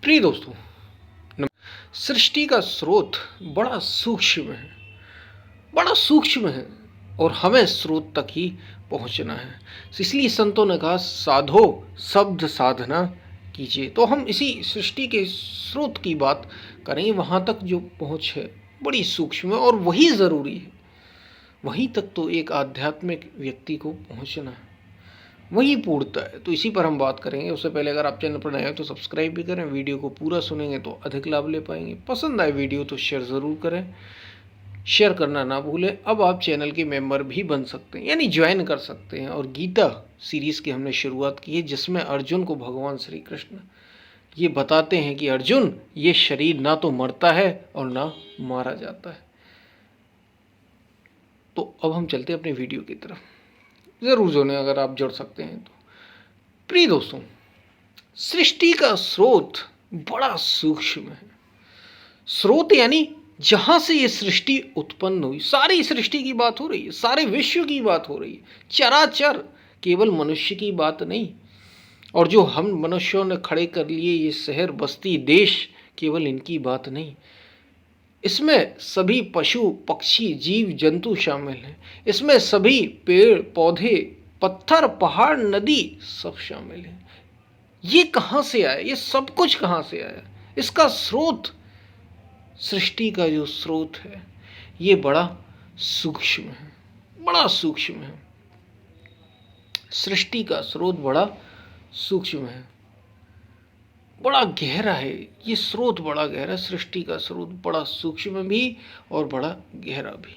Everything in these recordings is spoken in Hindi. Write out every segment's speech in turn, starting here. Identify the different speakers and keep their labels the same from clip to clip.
Speaker 1: प्रिय दोस्तों, सृष्टि का स्रोत बड़ा सूक्ष्म है, बड़ा सूक्ष्म है और हमें स्रोत तक ही पहुंचना है। इसलिए संतों ने कहा साधो शब्द साधना कीजिए। तो हम इसी सृष्टि के स्रोत की बात करेंगे। वहाँ तक जो पहुँच है बड़ी सूक्ष्म है और वही ज़रूरी है। वहीं तक तो एक आध्यात्मिक व्यक्ति को पहुँचना है, वही पूर्णता है। तो इसी पर हम बात करेंगे। उससे पहले अगर आप चैनल पर नए हो तो सब्सक्राइब भी करें। वीडियो को पूरा सुनेंगे तो अधिक लाभ ले पाएंगे। पसंद आए वीडियो तो शेयर ज़रूर करें, शेयर करना ना भूलें। अब आप चैनल के मेंबर भी बन सकते हैं, यानी ज्वाइन कर सकते हैं। और गीता सीरीज़ की हमने शुरुआत की है, जिसमें अर्जुन को भगवान श्री कृष्ण ये बताते हैं कि अर्जुन, ये शरीर ना तो मरता है और ना मारा जाता है। तो अब हम चलते हैं अपने वीडियो की तरफ। ज़रूर जुड़ें अगर आप जुड़ सकते हैं तो। प्रिय दोस्तों, सृष्टि का स्रोत बड़ा सूक्ष्म है। स्रोत यानी जहां से ये सृष्टि उत्पन्न हुई। सारी सृष्टि की बात हो रही है, सारे विश्व की बात हो रही है, चराचर, केवल मनुष्य की बात नहीं। और जो हम मनुष्यों ने खड़े कर लिए ये शहर, बस्ती, देश, केवल इनकी बात नहीं। इसमें सभी पशु पक्षी जीव जंतु शामिल हैं। इसमें सभी पेड़ पौधे, पत्थर, पहाड़, नदी सब शामिल हैं। ये कहाँ से आया? ये सब कुछ कहाँ से आया? इसका स्रोत, सृष्टि का जो स्रोत है, ये बड़ा सूक्ष्म है, बड़ा सूक्ष्म है। सृष्टि का स्रोत बड़ा सूक्ष्म है, बड़ा गहरा है। ये स्रोत बड़ा गहरा है। सृष्टि का स्रोत बड़ा सूक्ष्म भी और बड़ा गहरा भी।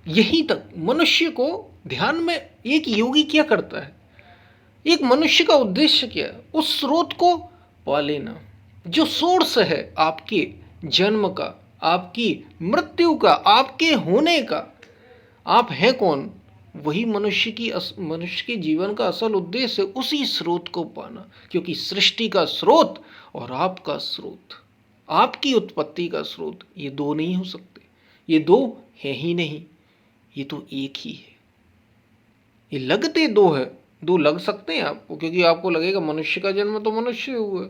Speaker 1: यहीं तक मनुष्य को ध्यान में एक योगी क्या करता है, एक मनुष्य का उद्देश्य क्या है? उस स्रोत को पा लेना, जो सोर्स है आपके जन्म का, आपकी मृत्यु का, आपके होने का। आप हैं कौन? वही मनुष्य के जीवन का असल उद्देश्य है, उसी स्रोत को पाना। क्योंकि सृष्टि का स्रोत और आपका स्रोत, आपकी उत्पत्ति का स्रोत, ये दो नहीं हो सकते। ये दो है ही नहीं, ये तो एक ही है। ये लगते दो है, दो लग सकते हैं आपको, क्योंकि आपको लगेगा मनुष्य का जन्म तो मनुष्य से हुआ,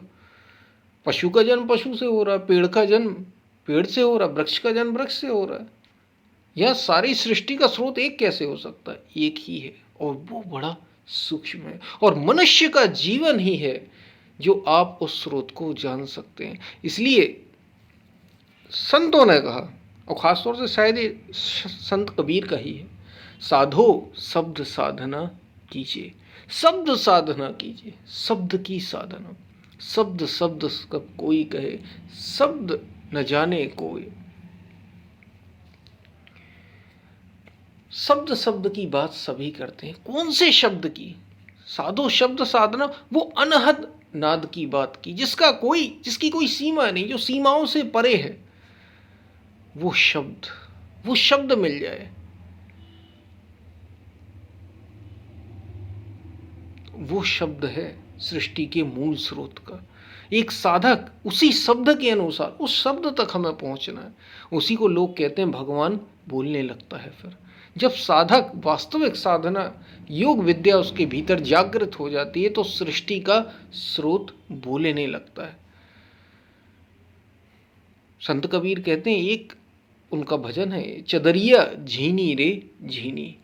Speaker 1: पशु का जन्म पशु से हो रहा है, पेड़ का जन्म पेड़ से हो रहा है, वृक्ष का जन्म वृक्ष से हो रहा है। यह सारी सृष्टि का स्रोत एक कैसे हो सकता है? एक ही है और वो बड़ा सूक्ष्म है। और मनुष्य का जीवन ही है जो आप उस स्रोत को जान सकते हैं। इसलिए संतों ने कहा, और खासतौर से शायद ये संत कबीर का ही है, साधो शब्द साधना कीजिए। शब्द साधना कीजिए, शब्द की साधना। शब्द शब्द कब कोई कहे, शब्द न जाने कोई। शब्द शब्द की बात सभी करते हैं। कौन से शब्द की? साधो शब्द साधना, वो अनहद नाद की बात की, जिसकी कोई सीमा नहीं, जो सीमाओं से परे है। वो शब्द मिल जाए, वो शब्द है सृष्टि के मूल स्रोत का। एक साधक उसी शब्द के अनुसार, उस शब्द तक हमें पहुंचना है। उसी को लोग कहते हैं भगवान बोलने लगता है। फिर जब साधक वास्तविक साधना, योग विद्या उसके भीतर जागृत हो जाती है, तो सृष्टि का स्रोत बोलने लगता है। संत कबीर कहते हैं, एक उनका भजन है, चदरिया झीनी रे झीनी।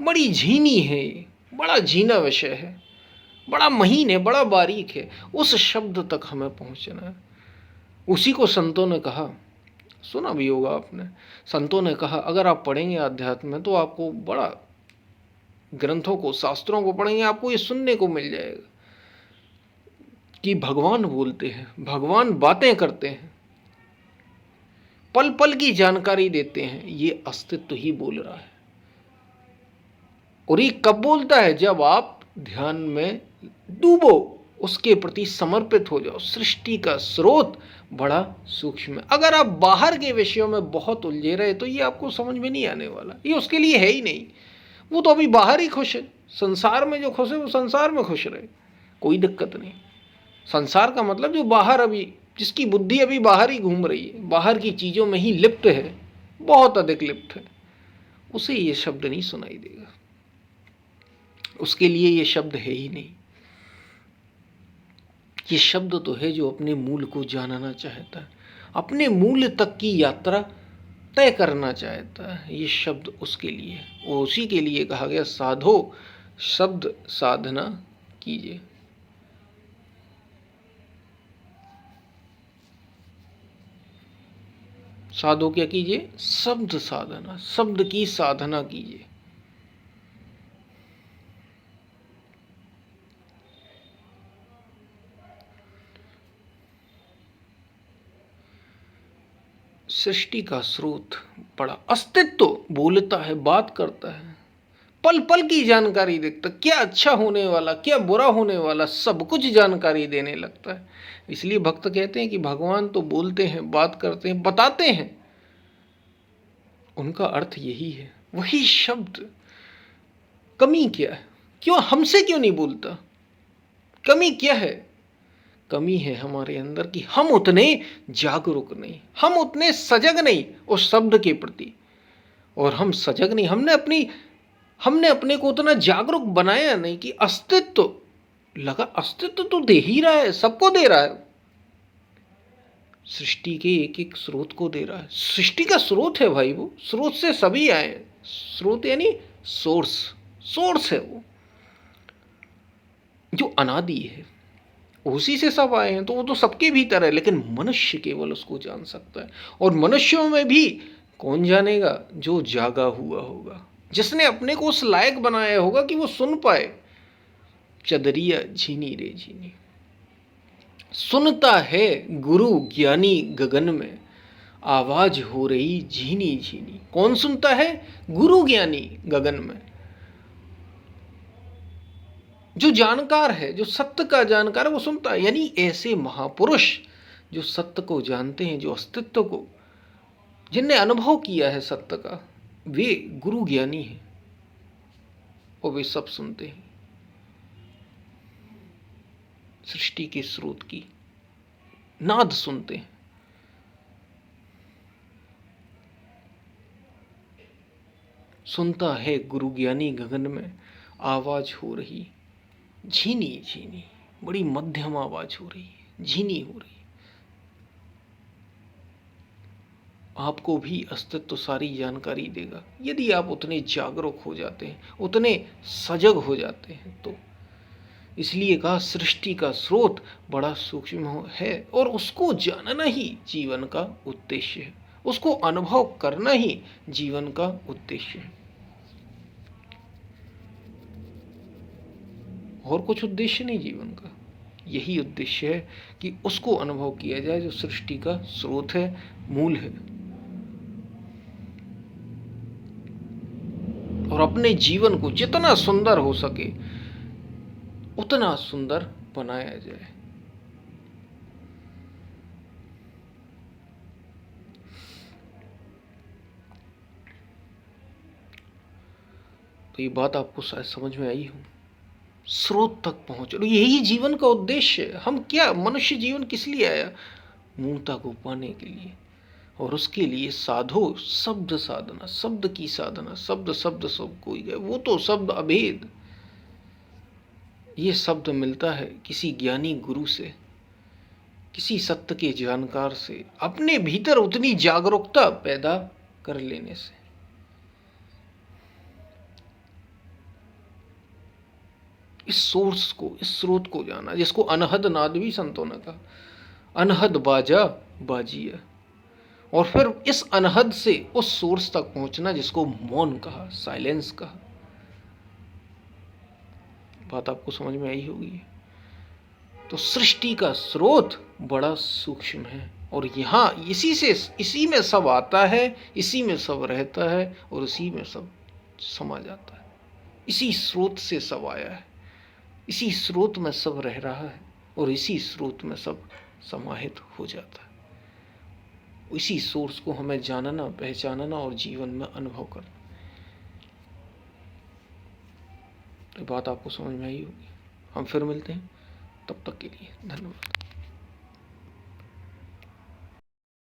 Speaker 1: बड़ी झीनी है ये, बड़ा झीना विषय है, बड़ा महीन है, बड़ा बारीक है। उस शब्द तक हमें पहुंचना है। उसी को संतों ने कहा, सुना भी होगा आपने, संतों ने कहा अगर आप पढ़ेंगे अध्यात्म में तो आपको बड़ा, ग्रंथों को, शास्त्रों को पढ़ेंगे, आपको ये सुनने को मिल जाएगा कि भगवान बोलते हैं, भगवान बातें करते हैं, पल पल की जानकारी देते हैं। ये अस्तित्व ही बोल रहा है। और ये कब बोलता है? जब आप ध्यान में डूबो, उसके प्रति समर्पित हो जाओ। सृष्टि का स्रोत बड़ा सूक्ष्म है। अगर आप बाहर के विषयों में बहुत उलझे रहे तो ये आपको समझ में नहीं आने वाला। ये उसके लिए है ही नहीं। वो तो अभी बाहर ही खुश है। संसार में जो खुश है वो संसार में खुश रहे, कोई दिक्कत नहीं। संसार का मतलब जो बाहर, अभी जिसकी बुद्धि अभी बाहर ही घूम रही है, बाहर की चीज़ों में ही लिप्त है, बहुत अधिक लिप्त है, उसे ये शब्द नहीं सुनाई देगा। उसके लिए ये शब्द है ही नहीं। ये शब्द तो है जो अपने मूल को जानना चाहता है, अपने मूल तक की यात्रा तय करना चाहता है। ये शब्द उसके लिए, वो उसी के लिए कहा गया साधो शब्द साधना कीजिए। साधो क्या कीजिए? शब्द साधना, शब्द की साधना कीजिए। सृष्टि का स्रोत बड़ा, अस्तित्व बोलता है, बात करता है, पल पल की जानकारी देखता, क्या अच्छा होने वाला, क्या बुरा होने वाला, सब कुछ जानकारी देने लगता है। इसलिए भक्त कहते हैं कि भगवान तो बोलते हैं, बात करते हैं, बताते हैं, उनका अर्थ यही है, वही शब्द। कमी क्या है? क्यों हमसे क्यों नहीं बोलता? कमी क्या है? कमी है हमारे अंदर कि हम उतने जागरूक नहीं, हम उतने सजग नहीं उस शब्द के प्रति। और हम सजग नहीं, हमने अपने को उतना जागरूक बनाया नहीं कि अस्तित्व लगा, अस्तित्व तो दे ही रहा है, सबको दे रहा है, सृष्टि के एक एक स्रोत को दे रहा है। सृष्टि का स्रोत है भाई, वो स्रोत से सभी आए हैं। स्रोत यानी सोर्स, सोर्स है वो जो अनादि है, उसी से सब आए हैं, तो वो तो सबके भीतर है, लेकिन मनुष्य केवल उसको जान सकता है। और मनुष्यों में भी कौन जानेगा? जो जागा हुआ होगा, जिसने अपने को उस लायक बनाया होगा कि वो सुन पाए। चदरिया झीनी रे झीनी, सुनता है गुरु ज्ञानी गगन में, आवाज हो रही झीनी झीनी। कौन सुनता है? गुरु ज्ञानी गगन में, जो जानकार है, जो सत्य का जानकार है, वो सुनता है। यानी ऐसे महापुरुष जो सत्य को जानते हैं, जो अस्तित्व को, जिनने अनुभव किया है सत्य का, वे गुरु ज्ञानी हैं और वे सब सुनते हैं। सृष्टि के स्रोत की नाद सुनते हैं। सुनता है गुरु ज्ञानी गगन में, आवाज हो रही झीनी झीनी, बड़ी मध्यम आवाज हो रही है, झीनी हो रही है। आपको भी अस्तित्व सारी जानकारी देगा यदि आप उतने जागरूक हो जाते हैं, उतने सजग हो जाते हैं तो। इसलिए कहा सृष्टि का स्रोत बड़ा सूक्ष्म है और उसको जानना ही जीवन का उद्देश्य है, उसको अनुभव करना ही जीवन का उद्देश्य है। और कुछ उद्देश्य नहीं जीवन का, यही उद्देश्य है कि उसको अनुभव किया जाए जो सृष्टि का स्रोत है, मूल है, और अपने जीवन को जितना सुंदर हो सके उतना सुंदर बनाया जाए। तो ये बात आपको शायद समझ में आई हो। स्रोत तक पहुंचो, यही जीवन का उद्देश्य है। हम क्या, मनुष्य जीवन किस लिए आया? मूलता को पाने के लिए। और उसके लिए साधो शब्द साधना, शब्द की साधना। शब्द शब्द सब कोई गए, वो तो शब्द अभेद। ये शब्द मिलता है किसी ज्ञानी गुरु से, किसी सत्य के जानकार से, अपने भीतर उतनी जागरूकता पैदा कर लेने से। इस सोर्स को, इस स्रोत को जाना, जिसको अनहद नाद भी संतों ने कहा, अनहद बाजा बाजिया। और फिर इस अनहद से उस सोर्स तक पहुंचना जिसको मौन कहा, साइलेंस कहा। बात आपको समझ में आई होगी। तो सृष्टि का स्रोत बड़ा सूक्ष्म है और यहाँ इसी में सब आता है, इसी में सब रहता है और इसी में सब समा जाता है। इसी स्रोत से सब आया है, इसी स्रोत में सब रह रहा है और इसी स्रोत में सब समाहित हो जाता है। इसी सोर्स को हमें जानना, पहचानना और जीवन में अनुभव करना। तो बात आपको समझ में आई होगी। हम फिर मिलते हैं, तब तक के लिए धन्यवाद।